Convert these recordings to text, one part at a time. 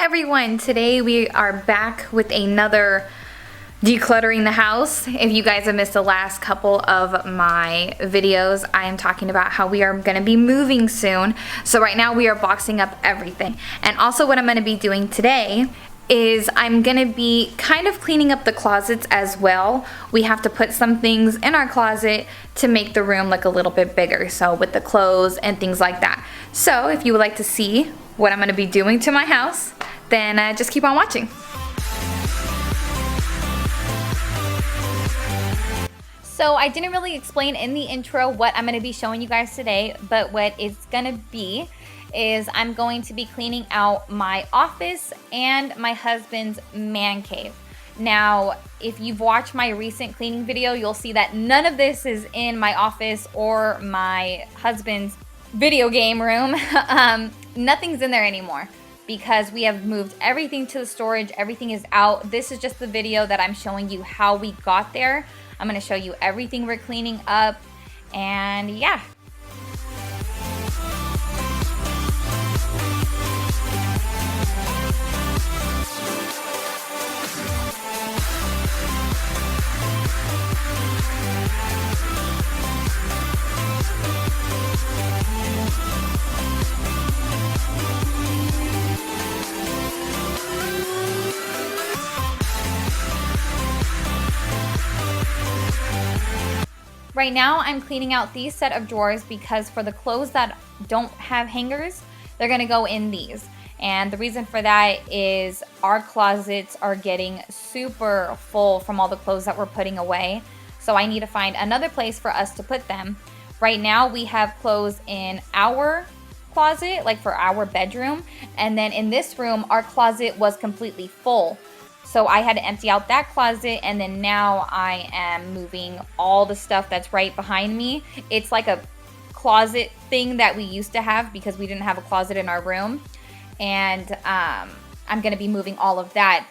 everyone, today we are back with another decluttering the house. If you guys have missed the last couple of my videos, I am talking about how we are going to be moving soon. So right now we are boxing up everything. And also what I'm going to be doing today is I'm going to be kind of cleaning up the closets as well. We have to put some things in our closet to make the room look a little bit bigger, so with the clothes and things like that. So if you would like to see what I'm going to be doing to my house, then just keep on watching. So I didn't really explain in the intro what I'm going to be showing you guys today, but what it's going to be is I'm going to be cleaning out my office and my husband's man cave. Now, if you've watched my recent cleaning video, you'll see that none of this is in my office or my husband's video game room. Nothing's in there anymore because we have moved everything to the storage. Everything is out. This is just the video that I'm showing you how we got there. I'm going to show you everything we're cleaning up, and yeah. Right now, I'm cleaning out these set of drawers because for the clothes that don't have hangers, they're gonna go in these. And the reason for that is our closets are getting super full from all the clothes that we're putting away. So I need to find another place for us to put them. Right now, we have clothes in our closet, like for our bedroom. And then in this room, our closet was completely full. So I had to empty out that closet, and then now I am moving all the stuff that's right behind me. It's like a closet thing that we used to have because we didn't have a closet in our room. And I'm going to be moving all of that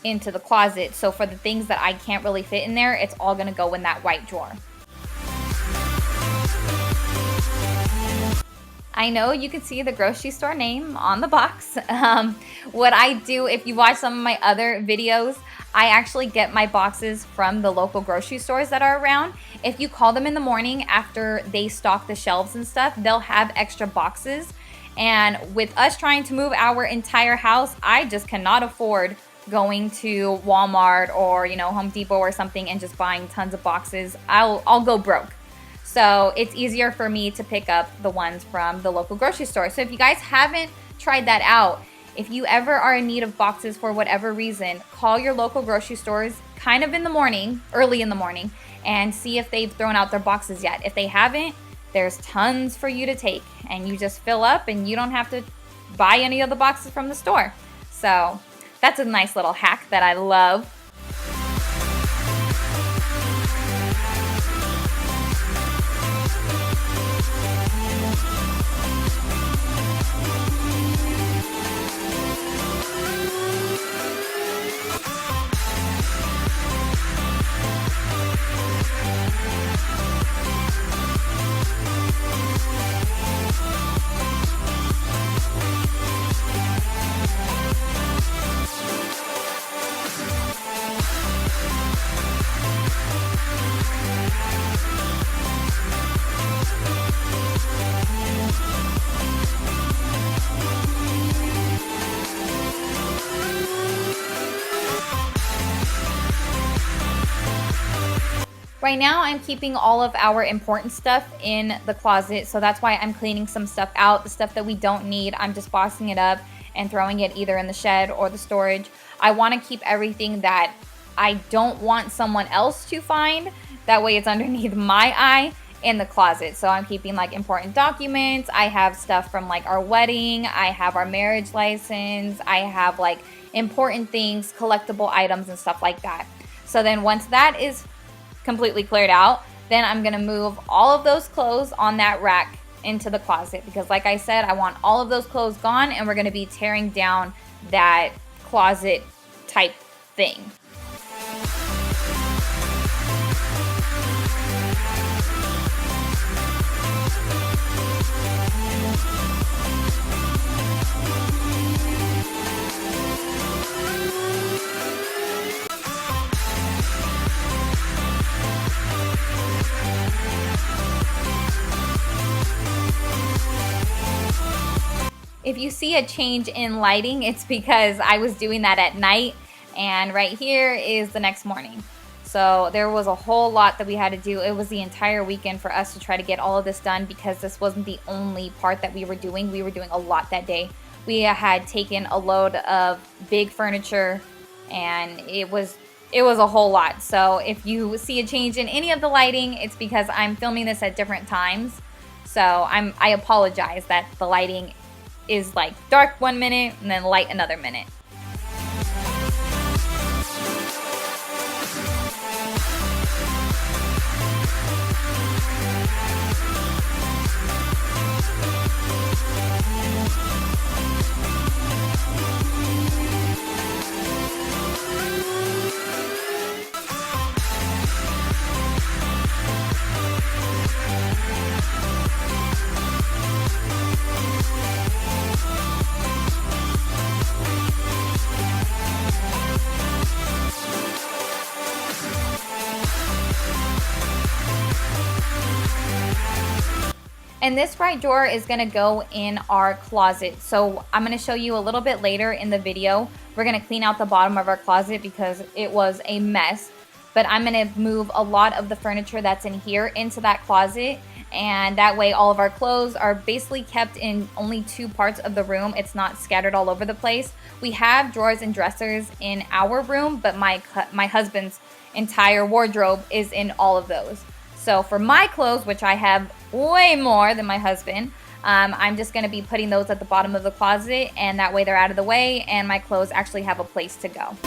into the closet. So for the things that I can't really fit in there, it's all going to go in that white drawer. I know you can see the grocery store name on the box. What I do, if you watch some of my other videos, I actually get my boxes from the local grocery stores that are around. If you call them in the morning after they stock the shelves and stuff, they'll have extra boxes. And with us trying to move our entire house, I just cannot afford going to Walmart or, Home Depot or something and just buying tons of boxes. I'll go broke. So it's easier for me to pick up the ones from the local grocery store. So if you guys haven't tried that out, if you ever are in need of boxes for whatever reason, call your local grocery stores kind of in the morning, early in the morning, and see if they've thrown out their boxes yet. If they haven't, there's tons for you to take, and you just fill up and you don't have to buy any of the boxes from the store. So that's a nice little hack that I love. Right now, I'm keeping all of our important stuff in the closet, so that's why I'm cleaning some stuff out. The stuff that we don't need, I'm just boxing it up and throwing it either in the shed or the storage. I want to keep everything that I don't want someone else to find. That way it's underneath my eye in the closet. So I'm keeping like important documents. I have stuff from like our wedding. I have our marriage license. I have like important things, collectible items and stuff like that. So then once that is completely cleared out, then I'm gonna move all of those clothes on that rack into the closet because like I said, I want all of those clothes gone, and we're gonna be tearing down that closet type thing. If you see a change in lighting, it's because I was doing that at night, and right here is the next morning. So there was a whole lot that we had to do. It was the entire weekend for us to try to get all of this done because this wasn't the only part that we were doing. We were doing a lot that day. We had taken a load of big furniture, and it was a whole lot. So if you see a change in any of the lighting, it's because I'm filming this at different times. So I apologize that the lighting is like dark 1 minute and then light another minute. And this right drawer is gonna go in our closet. So I'm gonna show you a little bit later in the video. We're gonna clean out the bottom of our closet because it was a mess. But I'm gonna move a lot of the furniture that's in here into that closet. And that way all of our clothes are basically kept in only 2 parts of the room. It's not scattered all over the place. We have drawers and dressers in our room, but my husband's entire wardrobe is in all of those. So for my clothes, which I have way more than my husband, I'm just going to be putting those at the bottom of the closet, and that way they're out of the way and my clothes actually have a place to go.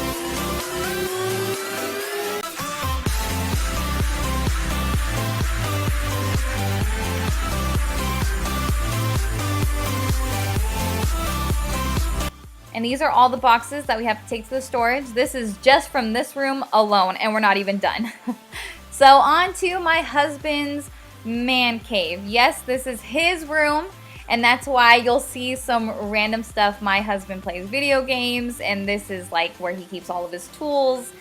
And these are all the boxes that we have to take to the storage. This is just from this room alone, and we're not even done. So on to my husband's man cave. Yes, this is his room, and that's why you'll see some random stuff. My husband plays video games, and this is like where he keeps all of his tools.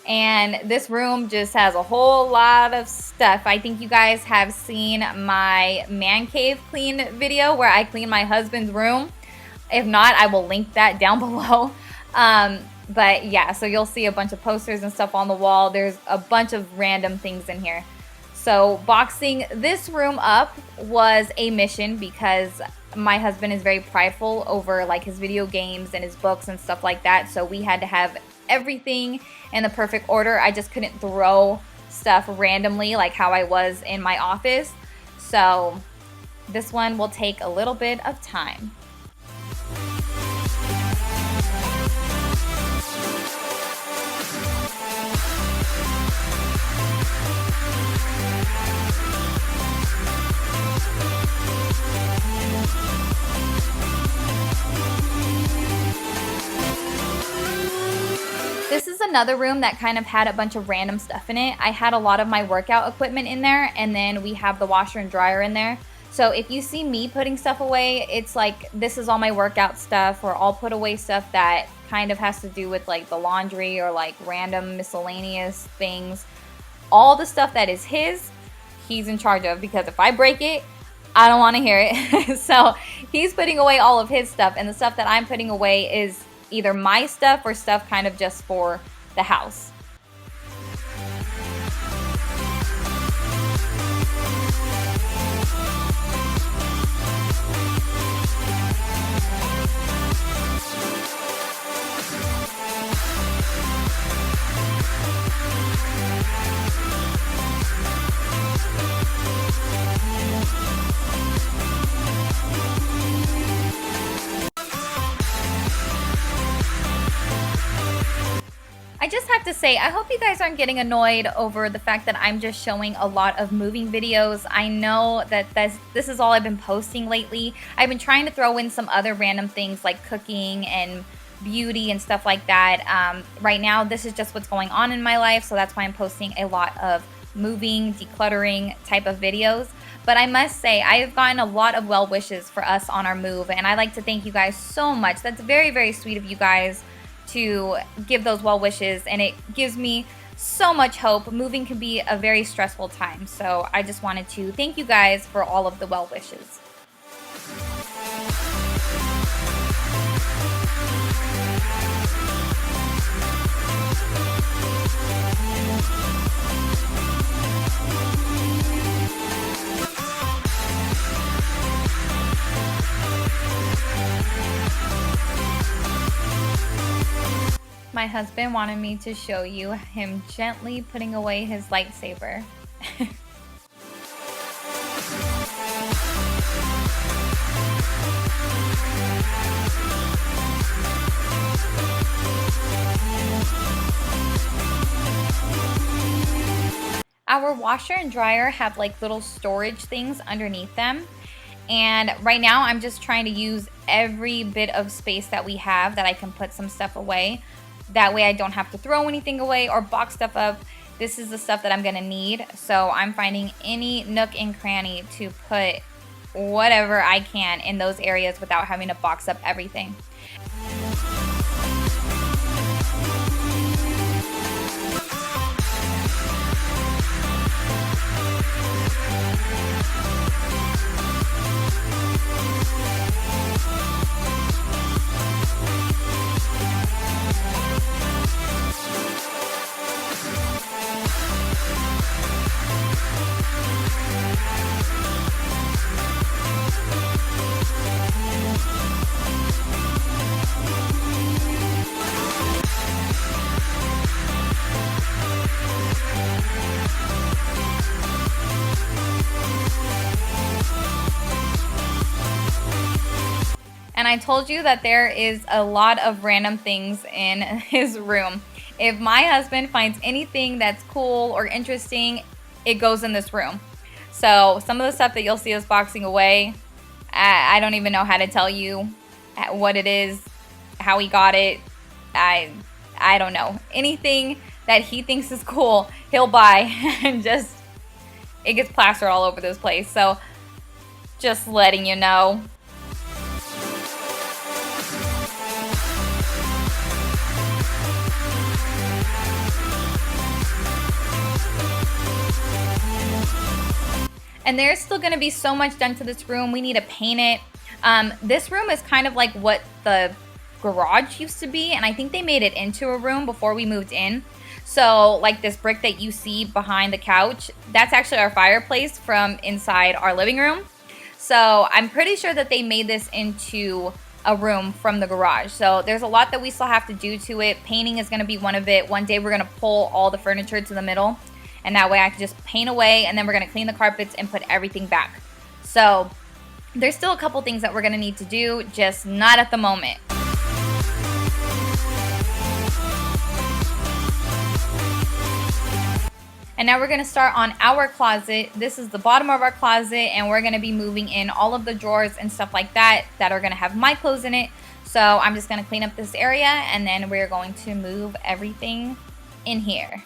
And this room just has a whole lot of stuff. I think you guys have seen my man cave clean video where I clean my husband's room. If not, I will link that down below. But yeah, so you'll see a bunch of posters and stuff on the wall. There's a bunch of random things in here. So boxing this room up was a mission because my husband is very prideful over like his video games and his books and stuff like that. So we had to have everything in the perfect order. I just couldn't throw stuff randomly like how I was in my office. So this one will take a little bit of time. This is another room that kind of had a bunch of random stuff in it. I had a lot of my workout equipment in there, and then we have the washer and dryer in there. So if you see me putting stuff away, it's like this is all my workout stuff, or I'll put away stuff that kind of has to do with like the laundry or like random miscellaneous things. All the stuff that is his, he's in charge of, because if I break it, I don't want to hear it. So he's putting away all of his stuff, and the stuff that I'm putting away is either my stuff or stuff kind of just for the house. I just have to say, I hope you guys aren't getting annoyed over the fact that I'm just showing a lot of moving videos. I know that this is all I've been posting lately. I've been trying to throw in some other random things like cooking and beauty and stuff like that. Right now, this is just what's going on in my life, so that's why I'm posting a lot of moving, decluttering type of videos. But I must say, I have gotten a lot of well wishes for us on our move, and I'd like to thank you guys so much. That's very, very sweet of you guys to give those well wishes, and it gives me so much hope. Moving can be a very stressful time, so I just wanted to thank you guys for all of the well wishes. My husband wanted me to show you him gently putting away his lightsaber. Our washer and dryer have like little storage things underneath them. And right now I'm just trying to use every bit of space that we have that I can put some stuff away. That way I don't have to throw anything away or box stuff up. This is the stuff that I'm gonna need. So I'm finding any nook and cranny to put whatever I can in those areas without having to box up everything. And I told you that there is a lot of random things in his room. If my husband finds anything that's cool or interesting, it goes in this room. So some of the stuff that you'll see us boxing away, I don't even know how to tell you what it is, how he got it. I don't know. Anything that he thinks is cool, he'll buy and just, it gets plastered all over this place. So just letting you know. And there's still gonna be so much done to this room. We need to paint it. This room is kind of like what the garage used to be, and I think they made it into a room before we moved in. So like this brick that you see behind the couch, that's actually our fireplace from inside our living room. So I'm pretty sure that they made this into a room from the garage. So there's a lot that we still have to do to it. Painting is gonna be one of it. One day we're gonna pull all the furniture to the middle, and that way I can just paint away, and then we're gonna clean the carpets and put everything back. So there's still a couple things that we're gonna need to do, just not at the moment. And now we're gonna start on our closet. This is the bottom of our closet, and we're gonna be moving in all of the drawers and stuff like that that are gonna have my clothes in it. So I'm just gonna clean up this area, and then we're going to move everything in here.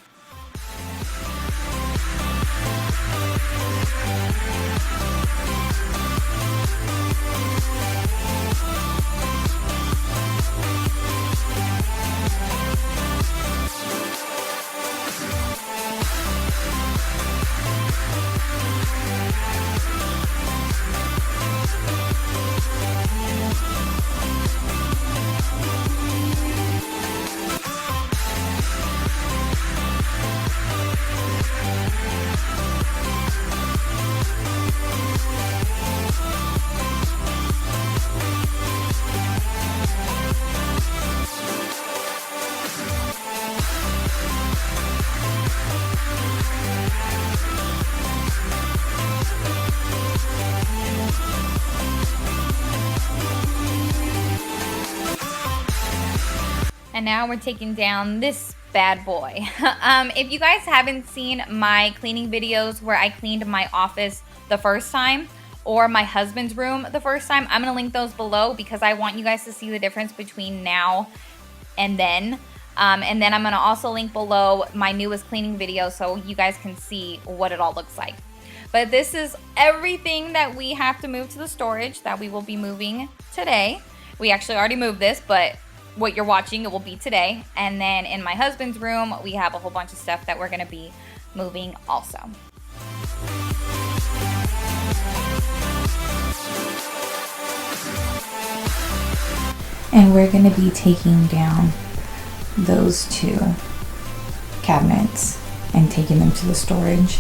And now we're taking down this bad boy. If you guys haven't seen my cleaning videos where I cleaned my office the first time or my husband's room the first time, I'm gonna link those below because I want you guys to see the difference between now and then. And then I'm gonna also link below my newest cleaning video so you guys can see what it all looks like. But this is everything that we have to move to the storage that we will be moving today. We actually already moved this, but what you're watching, it will be today. And then in my husband's room, we have a whole bunch of stuff that we're gonna be moving also. And we're gonna be taking down those two cabinets and taking them to the storage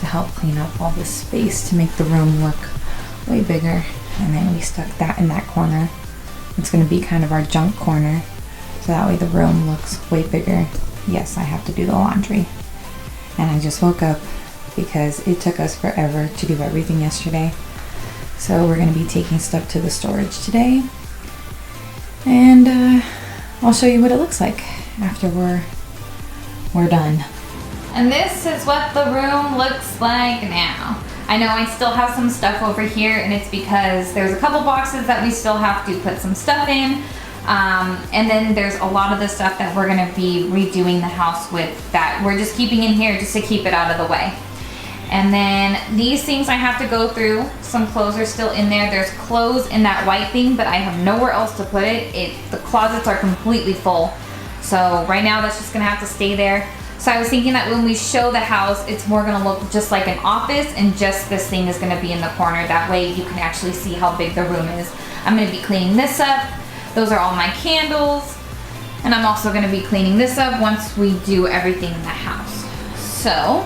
to help clean up all this space to make the room look way bigger. And then we stuck that in that corner. It's gonna be kind of our junk corner, so that way the room looks way bigger. Yes, I have to do the laundry. And I just woke up because it took us forever to do everything yesterday. So we're gonna be taking stuff to the storage today. And I'll show you what it looks like after we're done. And this is what the room looks like now. I know I still have some stuff over here, and it's because there's a couple boxes that we still have to put some stuff in. And then there's a lot of the stuff that we're gonna be redoing the house with that we're just keeping in here just to keep it out of the way. And then these things I have to go through. Some clothes are still in there. There's clothes in that white thing, but I have nowhere else to put it. The closets are completely full. So right now that's just gonna have to stay there. So I was thinking that when we show the house, it's more gonna look just like an office, and just this thing is gonna be in the corner. That way you can actually see how big the room is. I'm gonna be cleaning this up. Those are all my candles. And I'm also gonna be cleaning this up once we do everything in the house. So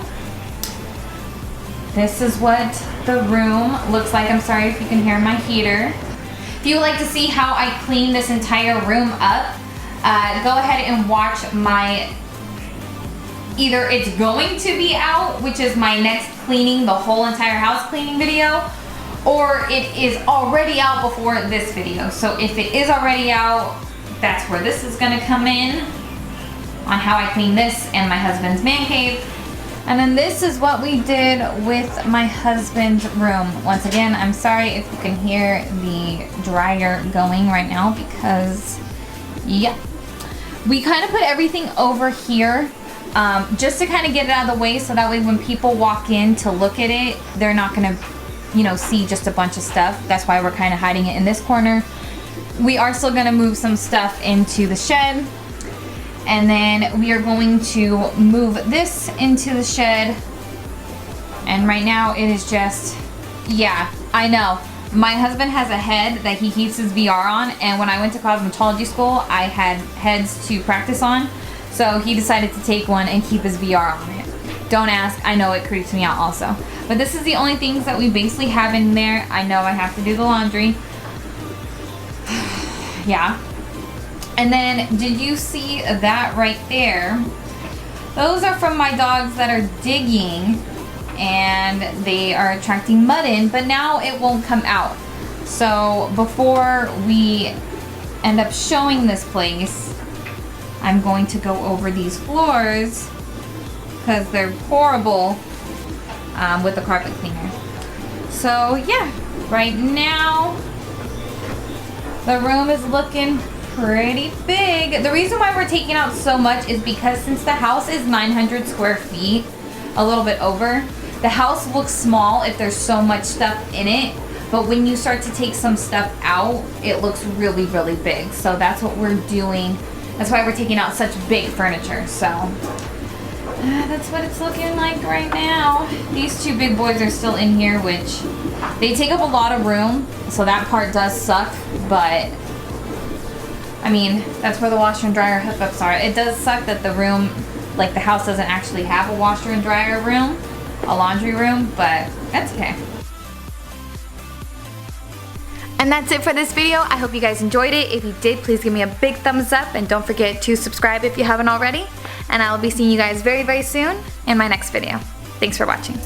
this is what the room looks like. I'm sorry if you can hear my heater. If you would like to see how I clean this entire room up, go ahead and watch my, either it's going to be out, which is my next cleaning the whole entire house cleaning video, or it is already out before this video. So if it is already out, that's where this is gonna come in, on how I clean this and my husband's man cave. And then this is what we did with my husband's room. Once again, I'm sorry if you can hear the dryer going right now because, yeah. We kind of put everything over here just to kind of get it out of the way, so that way when people walk in to look at it, they're not gonna, you know, see just a bunch of stuff. That's why we're kind of hiding it in this corner. We are still gonna move some stuff into the shed. And then we are going to move this into the shed. And right now it is just, yeah, I know. My husband has a head that he keeps his VR on, and when I went to cosmetology school, I had heads to practice on. So he decided to take one and keep his VR on it. Don't ask, I know it creeps me out also. But this is the only things that we basically have in there. I know I have to do the laundry. Yeah. And then, did you see that right there? Those are from my dogs that are digging, and they are attracting mud in, but now it won't come out. So before we end up showing this place, I'm going to go over these floors because they're horrible with the carpet cleaner. So yeah, right now the room is looking pretty big. The reason why we're taking out so much is because since the house is 900 square feet, a little bit over, the house looks small if there's so much stuff in it, but when you start to take some stuff out, it looks really, really big. So that's what we're doing. That's why we're taking out such big furniture. So that's what it's looking like right now. These two big boys are still in here, which they take up a lot of room, so that part does suck, but I mean, that's where the washer and dryer hookups are. It does suck that the room, like the house doesn't actually have a washer and dryer room, a laundry room, but that's okay. And that's it for this video. I hope you guys enjoyed it. If you did, please give me a big thumbs up, and don't forget to subscribe if you haven't already. And I will be seeing you guys very, very soon in my next video. Thanks for watching.